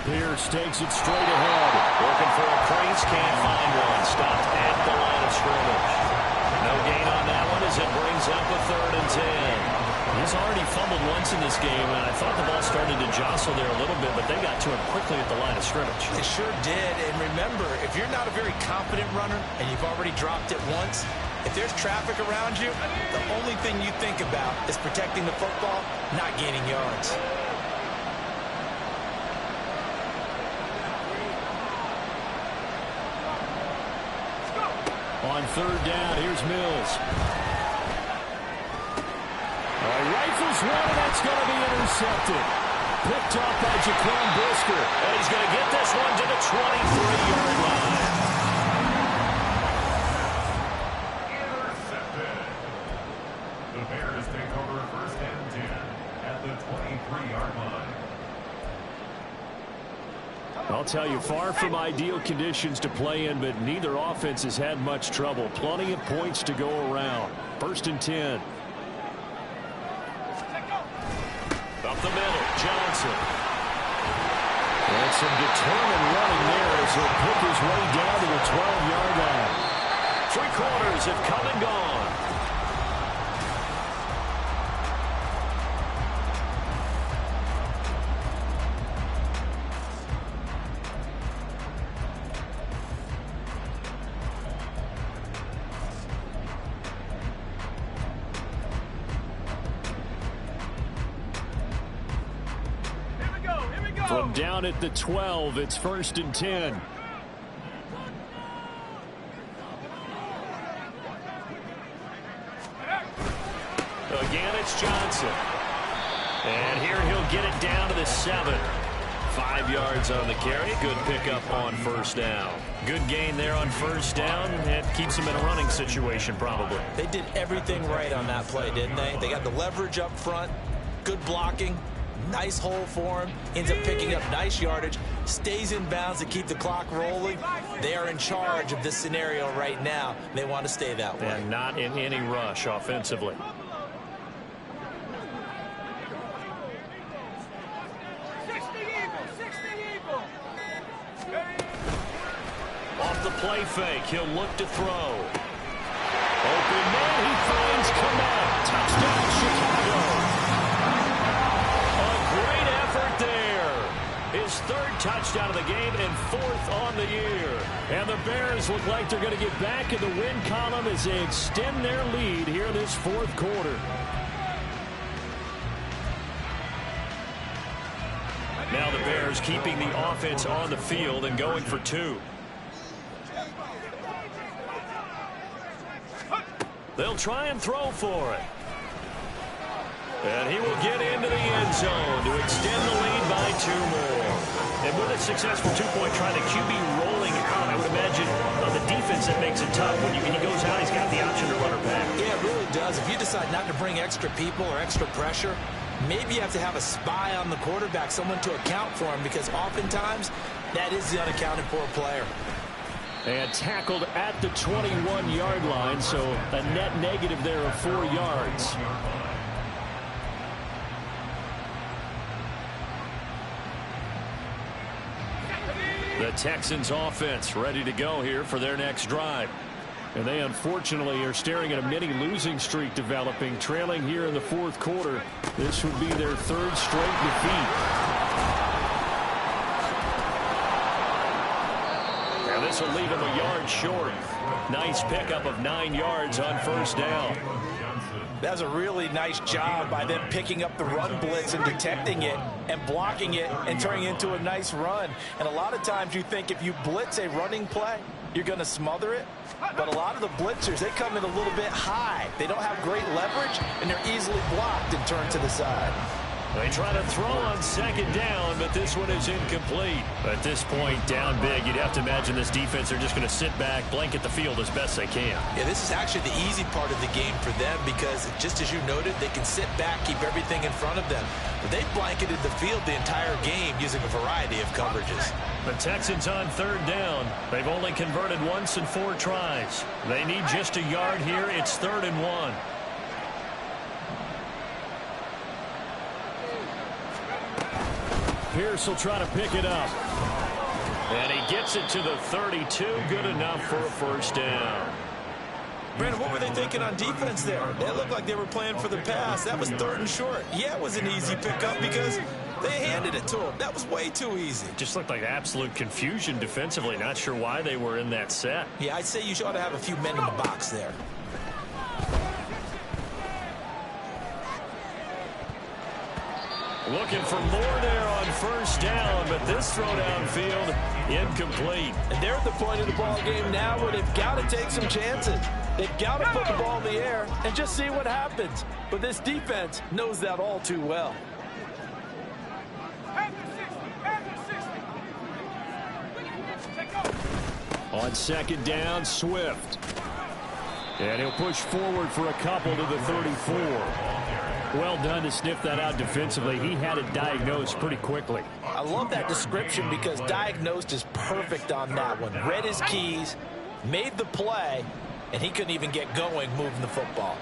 Pierce takes it straight ahead. Looking for a crease, can't find one. Stopped at the line of scrimmage. No gain on that one as it brings up a 3rd and 10. He's already fumbled once in this game, and I thought the ball started to jostle there a little bit, but they got to him quickly at the line of scrimmage. It sure did, and remember, if you're not a very confident runner and you've already dropped it once, if there's traffic around you, the only thing you think about is protecting the football, not gaining yards. On 3rd down, here's Mills. Rifles one, and that's going to be intercepted. Picked off by Jaquan Brisker. And he's going to get this one to the 23-yard line. Intercepted. The Bears take over 1st and 10 at the 23-yard line. I'll tell you, far from ideal conditions to play in, but neither offense has had much trouble. Plenty of points to go around. 1st and 10. Up the middle, Johnson. And some determined running there as he'll pick his way down to the 12-yard line. 3 quarters have come and gone. From down at the 12, it's 1st and 10. Again, it's Johnson. And here he'll get it down to the 7. 5 yards on the carry. Good pickup on 1st down. Good gain there on 1st down. It keeps him in a running situation, probably. They did everything right on that play, didn't they? They got the leverage up front, good blocking, nice hole for him, ends up picking up nice yardage, stays in bounds to keep the clock rolling. They are in charge of this scenario right now. They want to stay that way. And not in any rush offensively. Off the play fake, he'll look to throw. Open man, he finds Komet. Touchdown, Chicago. A great effort there. His 3rd touchdown of the game and 4th on the year. And the Bears look like they're going to get back in the win column as they extend their lead here in this 4th quarter. Now the Bears keeping the offense on the field and going for 2. They'll try and throw for it. And he will get into the end zone to extend the lead by 2 more. And with a successful 2-point try, the QB rolling would imagine on the defense that makes it tough. When he goes out, he's got the option to run her back. Yeah, it really does. If you decide not to bring extra people or extra pressure, maybe you have to have a spy on the quarterback, someone to account for him, because oftentimes that is the unaccounted for player. And tackled at the 21-yard line, so a net negative there of 4 yards. The Texans offense ready to go here for their next drive. And they unfortunately are staring at a mini losing streak developing, trailing here in the fourth quarter. This would be their 3rd straight defeat. Now this will leave them a yard short. Nice pickup of 9 yards on first down. That's a really nice job by them picking up the run blitz and detecting it and blocking it and turning it into a nice run. And a lot of times you think if you blitz a running play, you're going to smother it. But a lot of the blitzers, they come in a little bit high. They don't have great leverage, and they're easily blocked and turned to the side. They try to throw on second down, but this one is incomplete. At this point, down big, you'd have to imagine this defense are just going to sit back, blanket the field as best they can. Yeah, this is actually the easy part of the game for them because, just as you noted, they can sit back, keep everything in front of them. But they've blanketed the field the entire game using a variety of coverages. The Texans on third down. They've only converted once in 4 tries. They need just a yard here. It's 3rd and 1. Pierce will try to pick it up. And he gets it to the 32. Good enough for a first down. Brandon, what were they thinking on defense there? They looked like they were playing for the pass. That was 3rd and short. Yeah, it was an easy pickup because they handed it to him. That was way too easy. Just looked like absolute confusion defensively. Not sure why they were in that set. Yeah, I'd say you ought to have a few men in the box there. Looking for more there on first down, but this throw downfield incomplete. And they're at the point of the ball game now where they've got to take some chances. They've got to put the ball in the air and just see what happens. But this defense knows that all too well. On second down, Swift. And he'll push forward for a couple to the 34. Well done to sniff that out defensively. He had it diagnosed pretty quickly. I love that description because diagnosed is perfect on that one. Read his keys, made the play, and he couldn't even get going moving the football.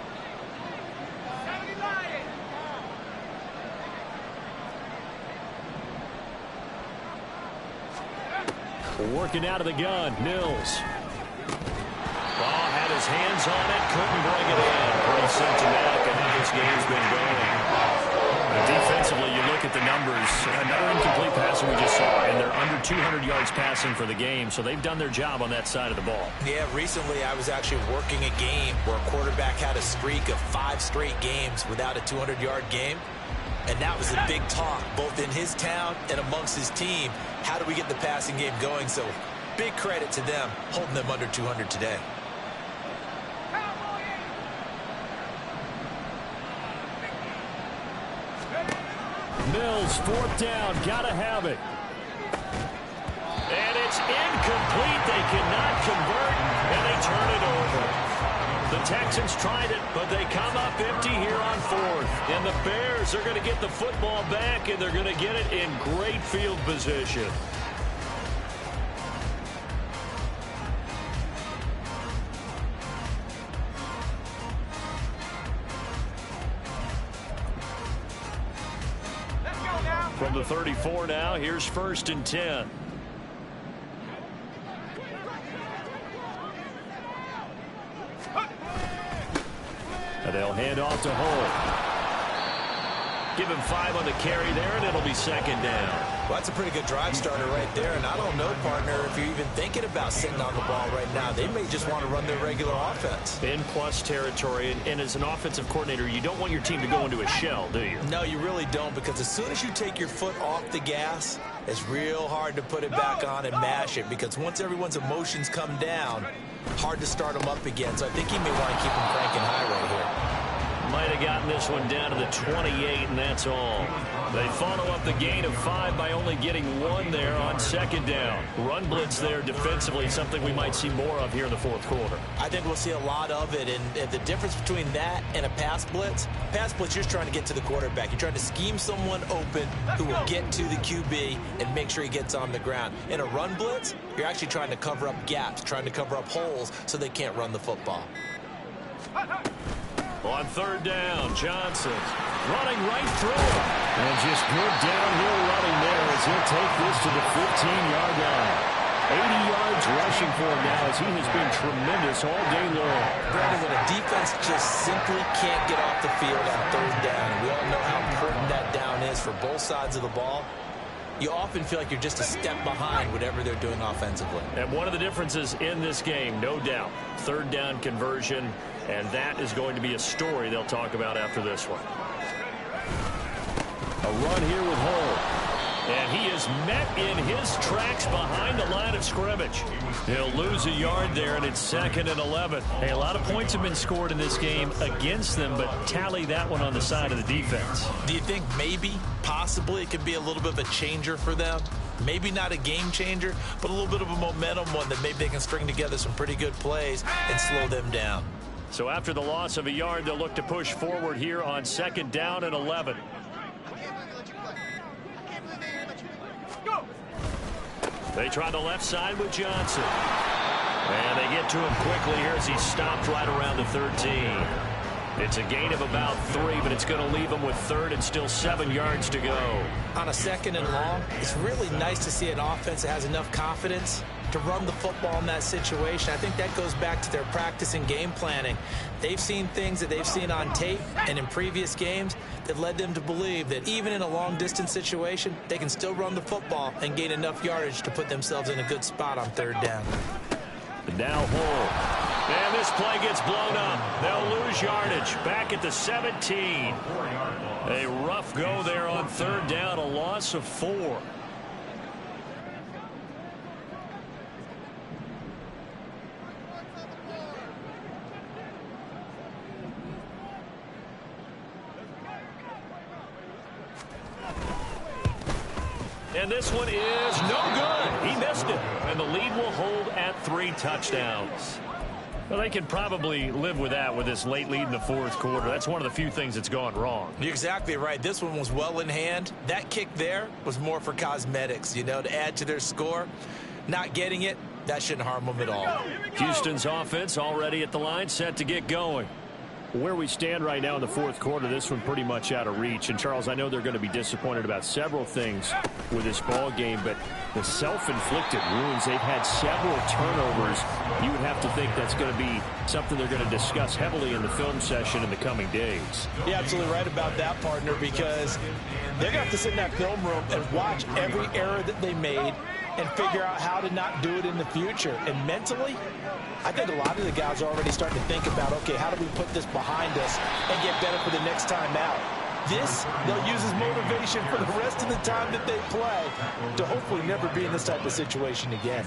Working out of the gun, Mills. Ball had his hands on it, couldn't bring it in. Pretty symptomatic of how this game's been going. Defensively, you look at the numbers. Another incomplete pass we just saw, and they're under 200 yards passing for the game, so they've done their job on that side of the ball. Yeah, recently I was actually working a game where a quarterback had a streak of 5 straight games without a 200-yard game. And that was a big talk, both in his town and amongst his team. How do we get the passing game going? So big credit to them, holding them under 200 today. Mills, 4th down, gotta have it. And it's incomplete. They cannot convert, and they turn it over. The Texans tried it, but they come up empty here on 4th. And the Bears are going to get the football back, and they're going to get it in great field position. From the 34 now, here's 1st and 10. And they'll hand off to Hull. Give him 5 on the carry there, and it'll be 2nd down. Well, that's a pretty good drive starter right there. And I don't know, partner, if you're even thinking about sitting on the ball right now. They may just want to run their regular offense. In plus territory, and as an offensive coordinator, you don't want your team to go into a shell, do you? No, you really don't, because as soon as you take your foot off the gas, it's real hard to put it back on and mash it, because once everyone's emotions come down, hard to start them up again. So I think he may want to keep them cranking high right here. Might have gotten this one down to the 28, and that's all. They follow up the gain of 5 by only getting 1 there on second down. Run blitz there defensively, something we might see more of here in the fourth quarter. I think we'll see a lot of it, and the difference between that and a pass blitz, you're just trying to get to the quarterback. You're trying to scheme someone open who will get to the QB and make sure he gets on the ground. In a run blitz, you're actually trying to cover up gaps, trying to cover up holes so they can't run the football. On third down, Johnson running right through him. And just good downhill running there as he'll take this to the 15-yard line. 80 yards rushing for him now as he has been tremendous all day long. Brandon, when a defense just simply can't get off the field on third down, and we all know how important that down is for both sides of the ball, you often feel like you're just a step behind whatever they're doing offensively. And one of the differences in this game, no doubt, third down conversion, and that is going to be a story they'll talk about after this one. A run here with Hull. And he is met in his tracks behind the line of scrimmage. He'll lose a yard there, and it's 2nd and 11. Hey, a lot of points have been scored in this game against them, but tally that one on the side of the defense. Do you think maybe, possibly, it could be a little bit of a changer for them? Maybe not a game changer, but a little bit of a momentum one that maybe they can string together some pretty good plays and slow them down. So after the loss of a yard, they'll look to push forward here on 2nd down and 11. They try the left side with Johnson. And they get to him quickly here as he stopped right around the 13. It's a gain of about 3, but it's going to leave him with 3rd and still 7 yards to go. On a 2nd and long, it's really nice to see an offense that has enough confidence to run the football in that situation. I think that goes back to their practice and game planning. They've seen things that they've seen on tape and in previous games that led them to believe that even in a long-distance situation, they can still run the football and gain enough yardage to put themselves in a good spot on third down. Now Hull. And this play gets blown up. They'll lose yardage. Back at the 17. A rough go there on third down. A loss of 4. And this one is no good. He missed it. And the lead will hold at 3 touchdowns. Well, they can probably live with that with this late lead in the fourth quarter. That's one of the few things that's gone wrong. You're exactly right. This one was well in hand. That kick there was more for cosmetics, to add to their score. Not getting it, that shouldn't harm them at all. Houston's offense already at the line, set to get going. Where we stand right now in the fourth quarter, this one pretty much out of reach. And, Charles, I know they're going to be disappointed about several things with this ball game, but the self-inflicted wounds, they've had several turnovers. You would have to think that's going to be something they're going to discuss heavily in the film session in the coming days. You're absolutely right about that, partner, because they're going to have to sit in that film room and watch every error that they made and figure out how to not do it in the future. And mentally, I think a lot of the guys are already starting to think about, okay, how do we put this behind us and get better for the next time out? This, they'll use as motivation for the rest of the time that they play to hopefully never be in this type of situation again.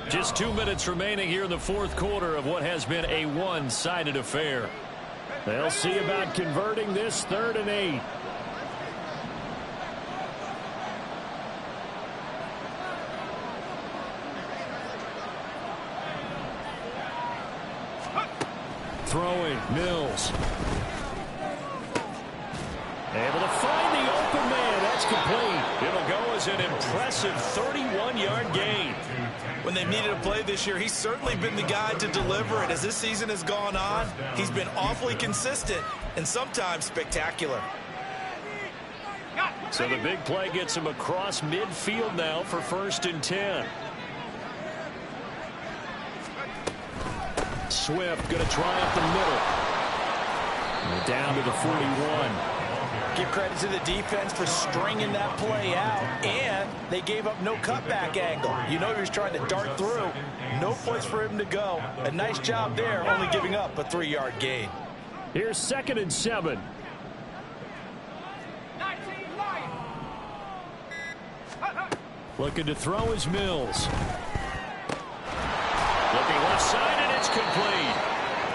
Just 2 minutes remaining here in the fourth quarter of what has been a one-sided affair. They'll see about converting this 3rd and 8. Throwing, Mills. Able to find the open man. That's complete. It'll go as an impressive 31-yard gain. When they needed a play this year, he's certainly been the guy to deliver it. As this season has gone on, he's been awfully consistent and sometimes spectacular. So the big play gets him across midfield now for 1st and 10. Swift going to try up the middle. And down to the 41. Give credit to the defense for stringing that play out, and they gave up no cutback angle. You know he was trying to dart through. No place for him to go. A nice job there, only giving up a 3-yard gain. Here's 2nd and 7. Looking to throw is Mills. Looking left side, and it's complete.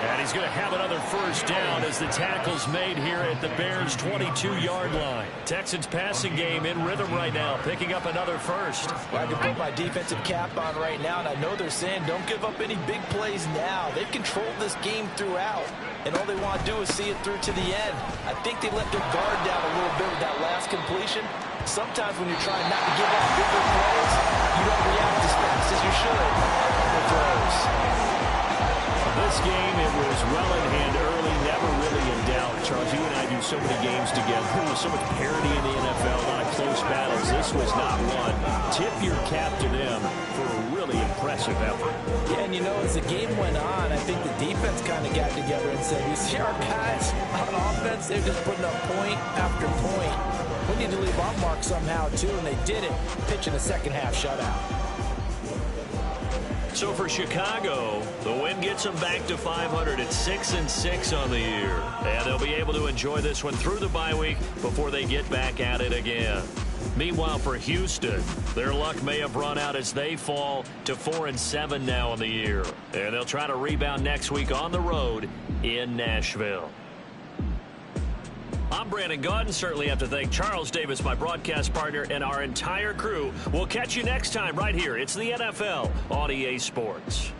And he's going to have another first down as the tackle's made here at the Bears' 22-yard line. Texans passing game in rhythm right now, picking up another first. Well, I can put my defensive cap on right now, and I know they're saying don't give up any big plays now. They've controlled this game throughout, and all they want to do is see it through to the end. I think they let their guard down a little bit with that last completion. Sometimes when you're trying not to give up bigger plays, you don't react as fast as you should with throws. This game, it was well in hand early, never really in doubt. Charles, you and I do so many games together. There's so much parity in the NFL, a lot of close battles. This was not one. Tip your cap to them for a really impressive effort. Yeah, and you know, as the game went on, I think the defense kind of got together and said, you see our guys on offense, they're just putting up point after point. We need to leave our mark somehow, too, and they did it, pitching a second-half shutout. So for Chicago, the win gets them back to 500 at 6-6 on the year. And they'll be able to enjoy this one through the bye week before they get back at it again. Meanwhile, for Houston, their luck may have run out as they fall to 4-7 now on the year. And they'll try to rebound next week on the road in Nashville. I'm Brandon Gaudin. Certainly have to thank Charles Davis, my broadcast partner, and our entire crew. We'll catch you next time right here. It's the NFL on EA Sports.